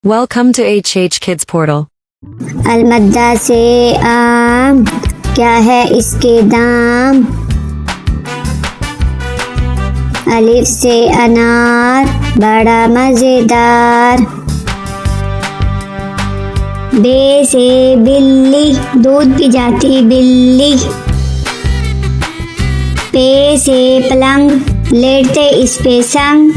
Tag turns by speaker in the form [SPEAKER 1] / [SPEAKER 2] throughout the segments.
[SPEAKER 1] Welcome to HH Kids Portal.
[SPEAKER 2] अलमद्दा से आम, क्या है इसके दाम। अलिफ से अनार, बड़ा मजेदार। बे से बिल्ली, दूध पी जाती बिल्ली। पे से पलंग, लेटते इस पे संग।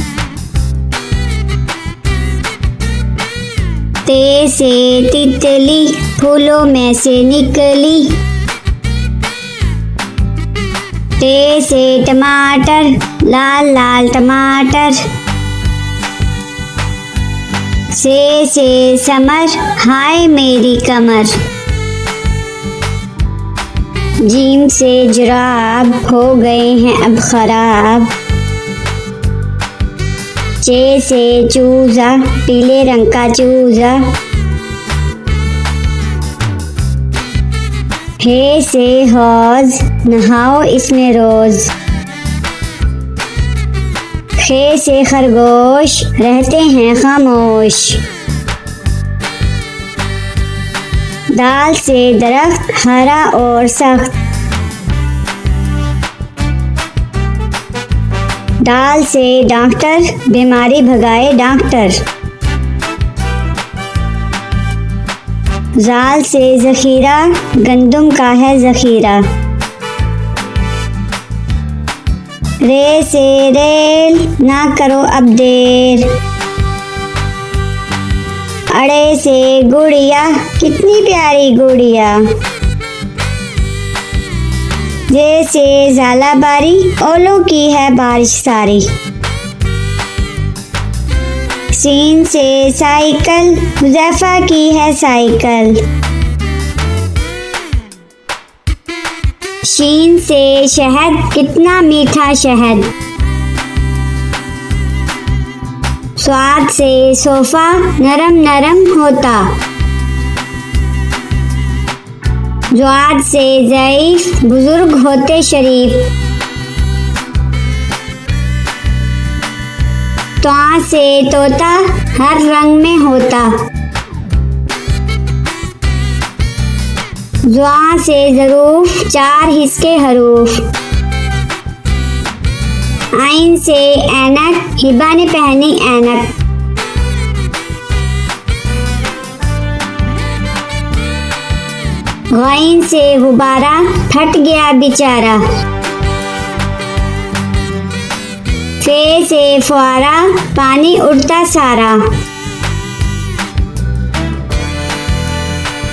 [SPEAKER 2] ते से तितली, फूलों में से निकली। टे से टमाटर, लाल लाल टमाटर। से समर, हाय मेरी कमर। जीम से जुराब, हो गए हैं अब खराब। चे से चूजा, पीले रंग का चूजा। हे से हौज, नहाओ इसमें रोज। खे से खरगोश, रहते हैं खामोश। दाल से दरख्त, हरा और सख्त। दाल से डॉक्टर, बीमारी भगाए डॉक्टर। जाल से जखीरा, गंदुम का है जखीरा। रे से रेल, ना करो अब देर। अड़े से गुड़िया, कितनी प्यारी गुड़िया। जैसे झालाबारी, ओलों की है बारिश सारी। सीन से साइकिल, हुज़ैफा की है साइकिल। शीन से शहद, कितना मीठा शहद। स्वाद से सोफा, नरम नरम होता। ज्वाद से ज़ईफ, बुजुर्ग होते शरीफ। त्वा से तोता, हर रंग में होता। ज़्वा से ज़रूफ, चार हिस्से हरूफ। आइन से ऐनक, हिबा ने पहनी ऐनक। गाइन से गुब्बारा, फट गया बेचारा। फे से फुआरा, पानी उड़ता सारा।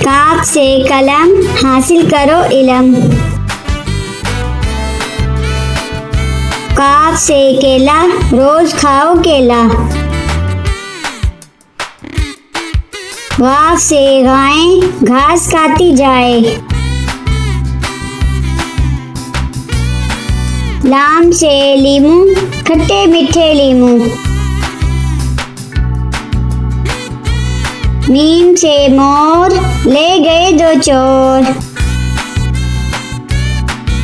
[SPEAKER 2] काफ से कलम, हासिल करो इलम। काफ से केला, रोज खाओ केला। वाफ से गाय, घास खाती जाए। लाम से लीमू, खट्टे मीठे लीमू। मीम से मोर, ले गए दो चोर।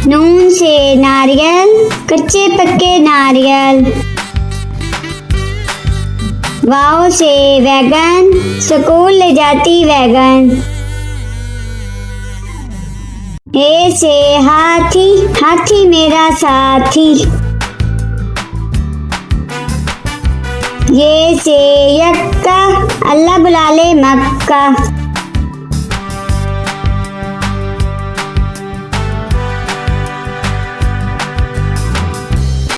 [SPEAKER 2] नून से नारियल, कच्चे पक्के नारियल। वाव से वैगन, स्कूल ले जाती वैगन। हे से हाथी, हाथी मेरा साथी। ये से यक्का, अल्लाह बुला ले मक्का।